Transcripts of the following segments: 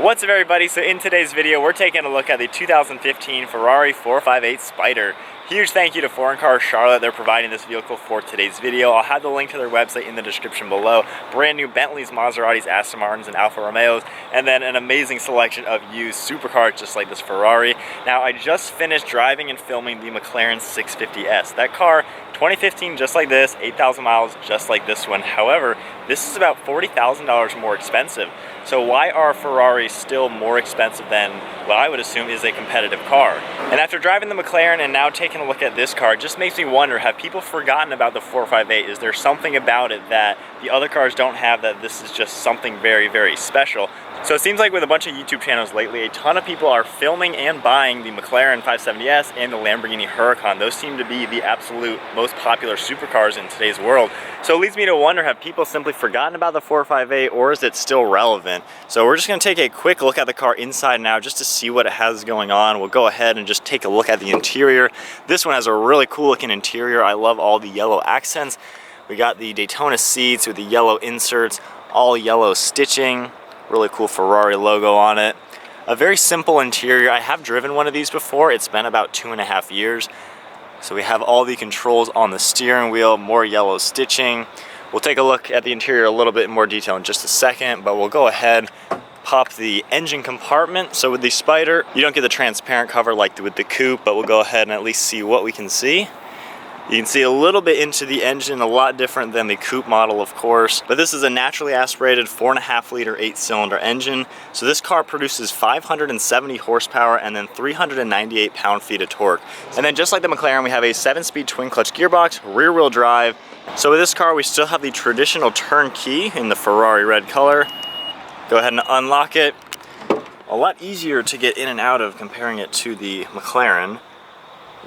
What's up everybody, so in today's video we're taking a look at the 2015 Ferrari 458 Spider. Huge thank you to Foreign Car Charlotte, they're providing this vehicle for today's video. I'll have the link to their website in the description below. Brand new Bentleys, Maseratis, Aston Martins, and Alfa Romeos, and then an amazing selection of used supercars just like this Ferrari. Now I just finished driving and filming the McLaren 650S. That car, 2015 just like this, 8,000 miles just like this one. However, this is about $40,000 more expensive. So why are Ferraris still more expensive than what I would assume is a competitive car? And after driving the McLaren and now taking a look at this car, it just makes me wonder, have people forgotten about the 458? Is there something about it that the other cars don't have that this is just something very, very special? So it seems like with a bunch of YouTube channels lately, a ton of people are filming and buying the McLaren 570S and the Lamborghini Huracan. Those seem to be the absolute most popular supercars in today's world. So it leads me to wonder, have people simply forgotten about the 458 or is it still relevant? So we're just going to take a quick look at the car inside now just to see what it has going on. We'll go ahead and just take a look at the interior. This one has a really cool looking interior. I love all the yellow accents. We got the Daytona seats with the yellow inserts, all yellow stitching. Really cool Ferrari logo on it. A very simple interior. I have driven one of these before. It's been about 2.5 years. So we have all the controls on the steering wheel, more yellow stitching. We'll take a look at the interior a little bit in more detail in just a second, but we'll go ahead, pop the engine compartment. So with the Spider, you don't get the transparent cover like with the Coupe, but we'll go ahead and at least see what we can see. You can see a little bit into the engine, a lot different than the Coupe model, of course. But this is a naturally aspirated 4.5 liter 8-cylinder engine. So this car produces 570 horsepower and then 398 pound-feet of torque. And then just like the McLaren, we have a 7-speed twin-clutch gearbox, rear-wheel drive. So with this car, we still have the traditional turn key in the Ferrari red color. Go ahead and unlock it. A lot easier to get in and out of comparing it to the McLaren.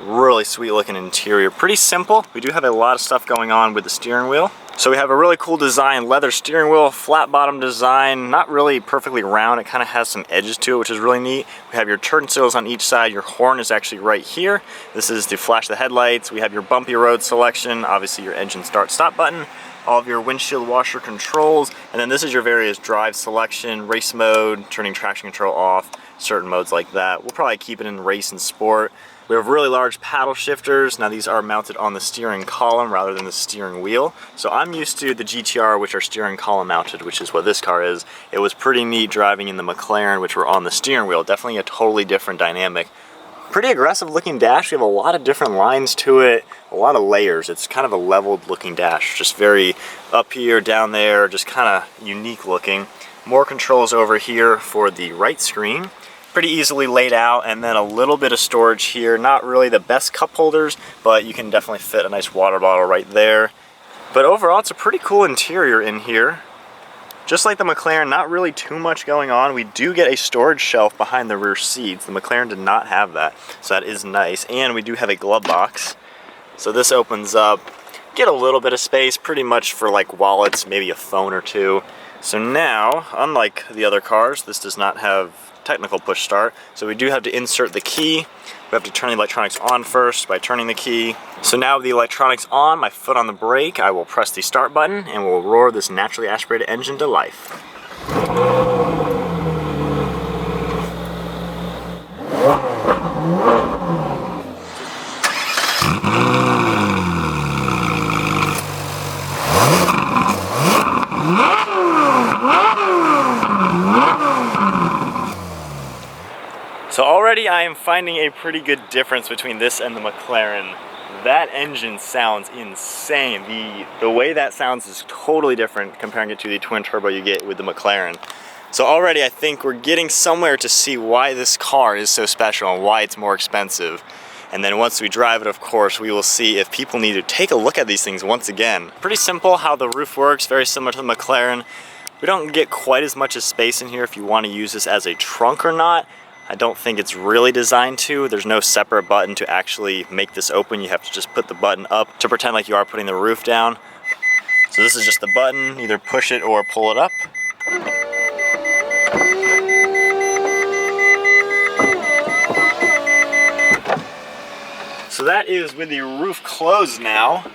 Really sweet looking interior, pretty simple. We do have a lot of stuff going on with the steering wheel. So we have a really cool design, leather steering wheel, flat bottom design, not really perfectly round. It kind of has some edges to it, which is really neat. We have your turn signals on each side. Your horn is actually right here. This is to flash the headlights. We have your bumpy road selection, obviously your engine start stop button, all of your windshield washer controls, and then this is your various drive selection, race mode, turning traction control off, certain modes like that. We'll probably keep it in race and sport. We have really large paddle shifters. Now these are mounted on the steering column rather than the steering wheel. So I'm used to the GTR, which are steering column mounted, which is what this car is. It was pretty neat driving in the McLaren, which were on the steering wheel. Definitely a totally different dynamic. Pretty aggressive looking dash. We have a lot of different lines to it, a lot of layers. It's kind of a leveled looking dash, just very up here, down there, just kind of unique looking. More controls over here for the right screen. Pretty easily laid out, and then a little bit of storage here. Not really the best cup holders, but you can definitely fit a nice water bottle right there. But overall, it's a pretty cool interior in here. Just like the McLaren, not really too much going on. We do get a storage shelf behind the rear seats. The McLaren did not have that, so that is nice. And we do have a glove box. So this opens up, get a little bit of space, pretty much for like wallets, maybe a phone or two. So now, unlike the other cars, this does not have technical push start. So we do have to insert the key. We have to turn the electronics on first by turning the key. So now with the electronics on, my foot on the brake, I will press the start button and we'll roar this naturally aspirated engine to life. So already I am finding a pretty good difference between this and the McLaren. That engine sounds insane. The way that sounds is totally different comparing it to the twin turbo you get with the McLaren. So already I think we're getting somewhere to see why this car is so special and why it's more expensive. And then once we drive it, of course, we will see if people need to take a look at these things once again. Pretty simple how the roof works, very similar to the McLaren. We don't get quite as much space in here if you want to use this as a trunk or not. I don't think it's really designed to. There's no separate button to actually make this open. You have to just put the button up to pretend like you are putting the roof down. So this is just the button, either push it or pull it up. So that is with the roof closed now.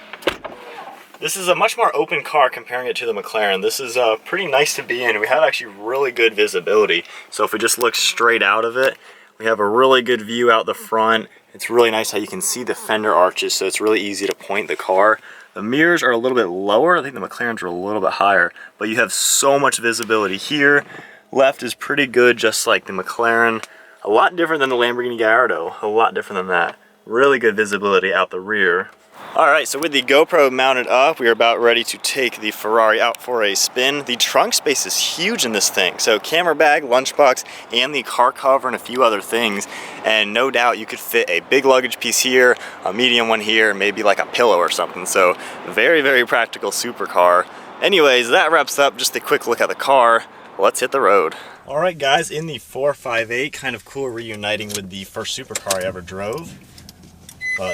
This is a much more open car comparing it to the McLaren. This is pretty nice to be in. We have actually really good visibility. So if we just look straight out of it, we have a really good view out the front. It's really nice how you can see the fender arches, so it's really easy to point the car. The mirrors are a little bit lower. I think the McLarens are a little bit higher, but you have so much visibility here. Left is pretty good, just like the McLaren. A lot different than the Lamborghini Gallardo, a lot different than that. Really good visibility out the rear. Alright, so with the GoPro mounted up, we are about ready to take the Ferrari out for a spin. The trunk space is huge in this thing. So camera bag, lunchbox, and the car cover and a few other things. And no doubt you could fit a big luggage piece here, a medium one here, maybe like a pillow or something. So very, very practical supercar. Anyways, that wraps up just a quick look at the car. Let's hit the road. Alright guys, in the 458, kind of cool reuniting with the first supercar I ever drove.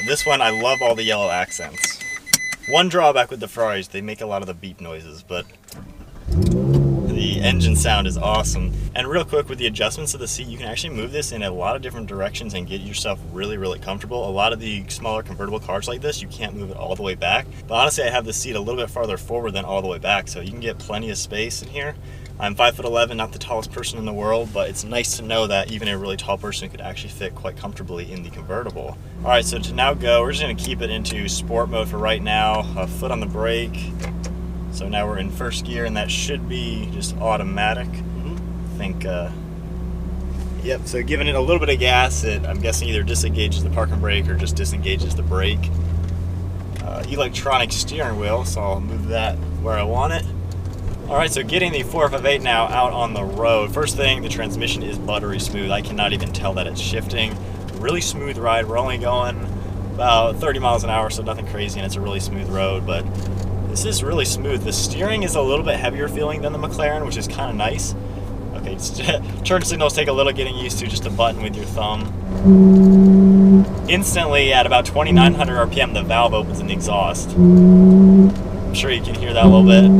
This one, I love all the yellow accents. One drawback with the Ferraris, they make a lot of the beep noises, but the engine sound is awesome. And real quick, with the adjustments of the seat, you can actually move this in a lot of different directions and get yourself really, really comfortable. A lot of the smaller convertible cars like this, you can't move it all the way back. But honestly, I have the seat a little bit farther forward than all the way back, so you can get plenty of space in here. I'm 5'11", not the tallest person in the world, but it's nice to know that even a really tall person could actually fit quite comfortably in the convertible. All right, so to now go, we're just gonna keep it into sport mode for right now, a foot on the brake. So now we're in first gear, and that should be just automatic. I think, yep, so giving it a little bit of gas, I'm guessing either disengages the parking brake or just disengages the brake. Electronic steering wheel, so I'll move that where I want it. Alright, so getting the 458 now out on the road. First thing, the transmission is buttery smooth. I cannot even tell that it's shifting. Really smooth ride. We're only going about 30 miles an hour, so nothing crazy, and it's a really smooth road, but this is really smooth. The steering is a little bit heavier feeling than the McLaren, which is kind of nice. Okay, turn signals take a little getting used to, just a button with your thumb. Instantly, at about 2,900 RPM, the valve opens in the exhaust. I'm sure you can hear that a little bit.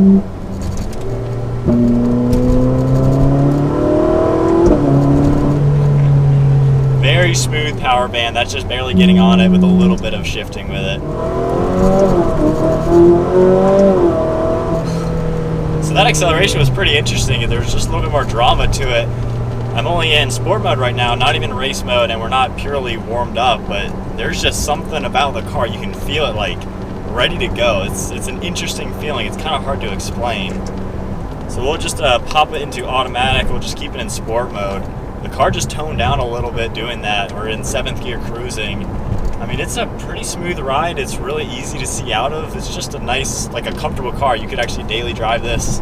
Very smooth power band. That's just barely getting on it with a little bit of shifting with it. So that acceleration was pretty interesting. There's just a little bit more drama to it. I'm only in sport mode right now, not even race mode, and we're not purely warmed up, but there's just something about the car. You can feel it like ready to go. It's an interesting feeling. It's kind of hard to explain. So we'll just pop it into automatic. We'll just keep it in sport mode. The car just toned down a little bit doing that. We're in 7th gear cruising. I mean, it's a pretty smooth ride. It's really easy to see out of. It's just a nice, like a comfortable car. You could actually daily drive this.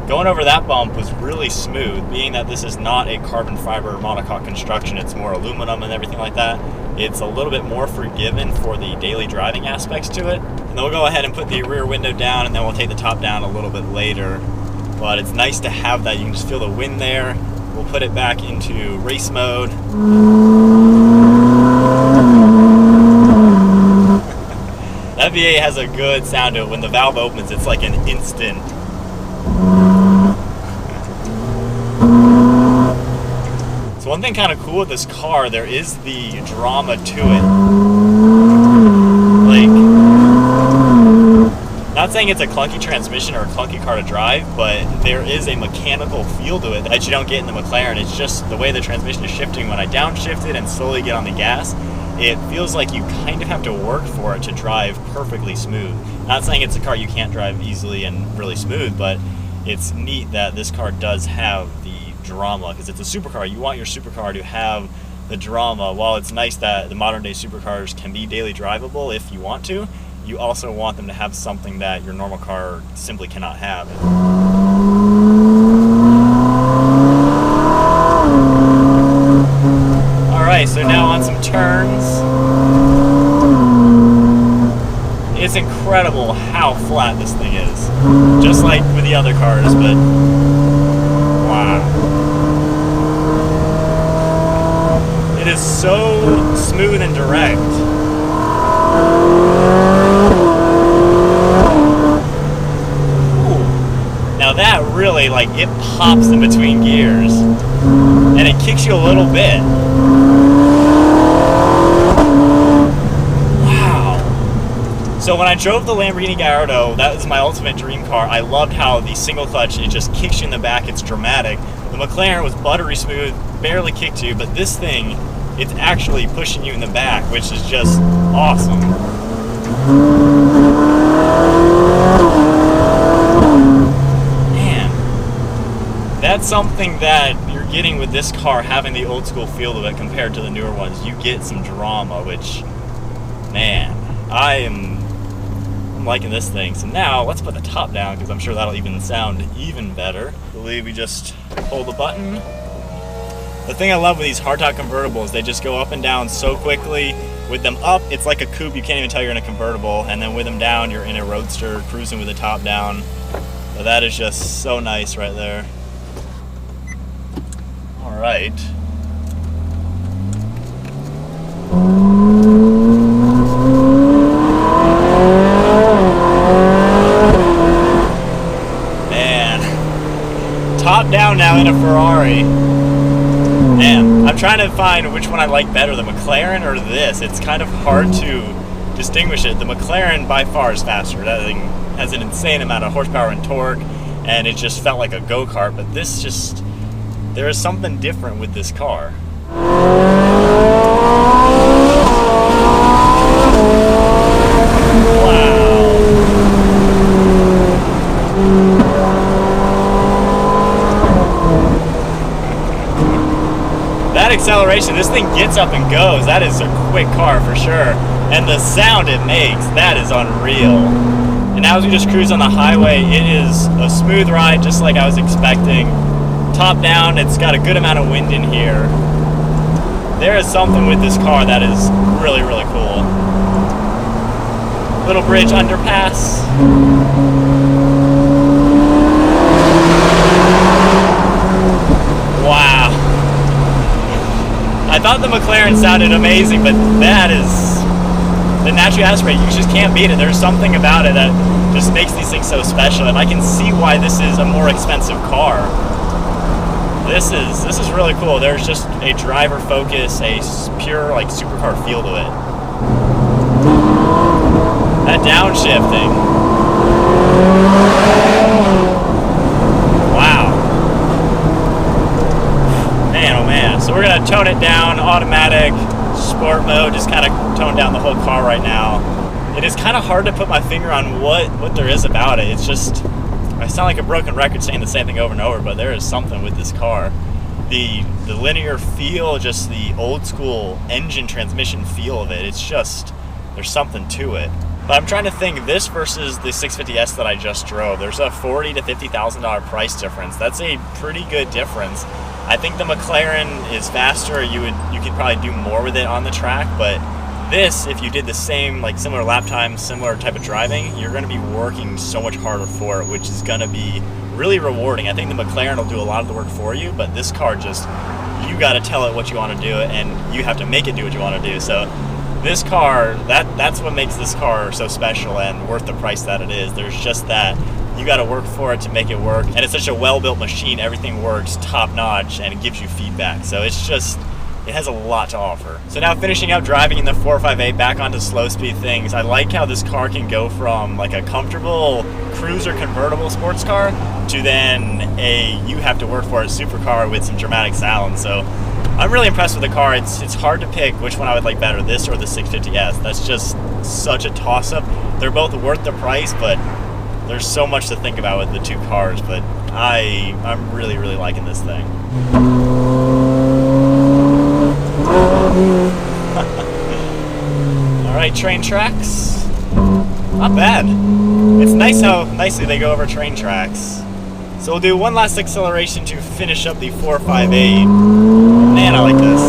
Going over that bump was really smooth, being that this is not a carbon fiber monocoque construction. It's more aluminum and everything like that. It's a little bit more forgiving for the daily driving aspects to it. And then we'll go ahead and put the rear window down, and then we'll take the top down a little bit later. But it's nice to have that. You can just feel the wind there. We'll put it back into race mode. That V8 has a good sound to it. When the valve opens, it's like an instant. So one thing kind of cool with this car, there is the drama to it. Like, not saying it's a clunky transmission or a clunky car to drive, but there is a mechanical feel to it that you don't get in the McLaren. It's just the way the transmission is shifting. When I downshift it and slowly get on the gas, it feels like you kind of have to work for it to drive perfectly smooth. Not saying it's a car you can't drive easily and really smooth, but it's neat that this car does have the drama, because it's a supercar. You want your supercar to have the drama. While it's nice that the modern day supercars can be daily drivable if you want to, you also want them to have something that your normal car simply cannot have. Alright, so now on some turns. It's incredible how flat this thing is. Just like with the other cars, but wow. It is so smooth and direct. Now that really, like, it pops in between gears, and it kicks you a little bit. Wow. So when I drove the Lamborghini Gallardo, that was my ultimate dream car. I loved how the single clutch, it just kicks you in the back, it's dramatic. The McLaren was buttery smooth, barely kicked you, but this thing, it's actually pushing you in the back, which is just awesome. Man, that's something that you're getting with this car, having the old school feel of it compared to the newer ones. You get some drama, which, man, I'm liking this thing. So now let's put the top down, because I'm sure that'll even sound even better. I believe we just pull the button. The thing I love with these hardtop convertibles, they just go up and down so quickly. With them up, it's like a coupe, you can't even tell you're in a convertible, and then with them down, you're in a roadster cruising with the top down. So that is just so nice right there. All right. Top down now in a Ferrari. Man, I'm trying to find which one I like better, the McLaren or this. It's kind of hard to distinguish it. The McLaren by far is faster. That thing has an insane amount of horsepower and torque, and it just felt like a go-kart, but this just, there is something different with this car. Acceleration, this thing gets up and goes. That is a quick car for sure, and the sound it makes, that is unreal. And now as we just cruise on the highway, it is a smooth ride, just like I was expecting. Top down, it's got a good amount of wind in here. There is something with this car that is really, really cool. Little bridge underpass. Wow. I thought the McLaren sounded amazing, but that is the naturally aspirated. You just can't beat it. There's something about it that just makes these things so special, and I can see why this is a more expensive car. This is really cool. There's just a driver focus, a pure like supercar feel to it. That downshifting. Wow. Man, oh man. So we're gonna tone it down, automatic, sport mode, just kind of tone down the whole car right now. It is kind of hard to put my finger on what there is about it. It's just, I sound like a broken record saying the same thing over and over, but there is something with this car. The linear feel, just the old school engine transmission feel of it, it's just, there's something to it. But I'm trying to think, this versus the 650S that I just drove, there's a $40,000 to $50,000 price difference. That's a pretty good difference. I think the McLaren is faster. You could probably do more with it on the track, but this, if you did the same, like similar lap time, similar type of driving, you're going to be working so much harder for it, which is going to be really rewarding. I think the McLaren will do a lot of the work for you, but this car just, you got to tell it what you want to do, and you have to make it do what you want to do. So this car, that's what makes this car so special and worth the price that it is. There's just that. You got to work for it to make it work, and it's such a well-built machine. Everything works top-notch, and it gives you feedback. So it's just, it has a lot to offer. So now finishing up driving in the 458 back onto slow speed things, I like how this car can go from like a comfortable cruiser convertible sports car to then a you have to work for it supercar with some dramatic sound. So I'm really impressed with the car. It's hard to pick which one I would like better, this or the 650S. That's just such a toss-up. They're both worth the price, but there's so much to think about with the two cars, but I'm really, really liking this thing. Alright, train tracks. Not bad. It's nice how nicely they go over train tracks. So we'll do one last acceleration to finish up the 458. Man, I like this.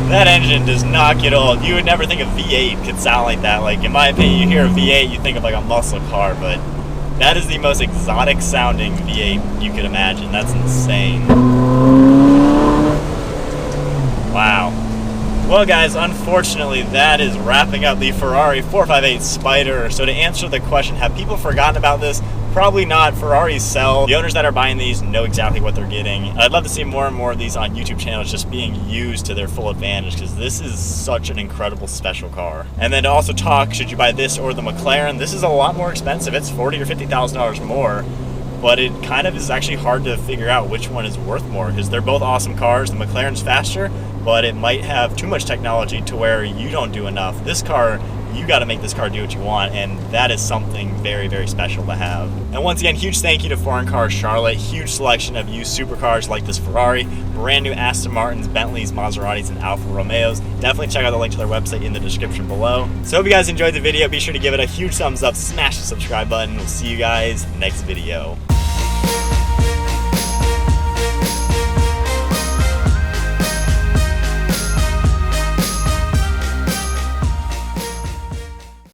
That engine does not get old. You would never think a V8 could sound like that. Like, in my opinion, you hear a V8, you think of like a muscle car, but that is the most exotic sounding V8 you could imagine. That's insane. Wow. Well guys, unfortunately that is wrapping up the Ferrari 458 Spider. So to answer the question, have people forgotten about this? Probably not. Ferraris sell. The owners that are buying these know exactly what they're getting. I'd love to see more and more of these on YouTube channels just being used to their full advantage, because this is such an incredible special car. And then to also talk, should you buy this or the McLaren? This is a lot more expensive. It's $40,000 or $50,000 more, but it kind of is actually hard to figure out which one is worth more, because they're both awesome cars. The McLaren's faster, but it might have too much technology to where you don't do enough. This car, you got to make this car do what you want, and that is something very, very special to have. And once again, huge thank you to Foreign Cars Charlotte. Huge selection of used supercars like this Ferrari, brand new Aston Martins, Bentleys, Maseratis, and Alfa Romeos. Definitely check out the link to their website in the description below. So hope you guys enjoyed the video. Be sure to give it a huge thumbs up, smash the subscribe button. We'll see you guys next video.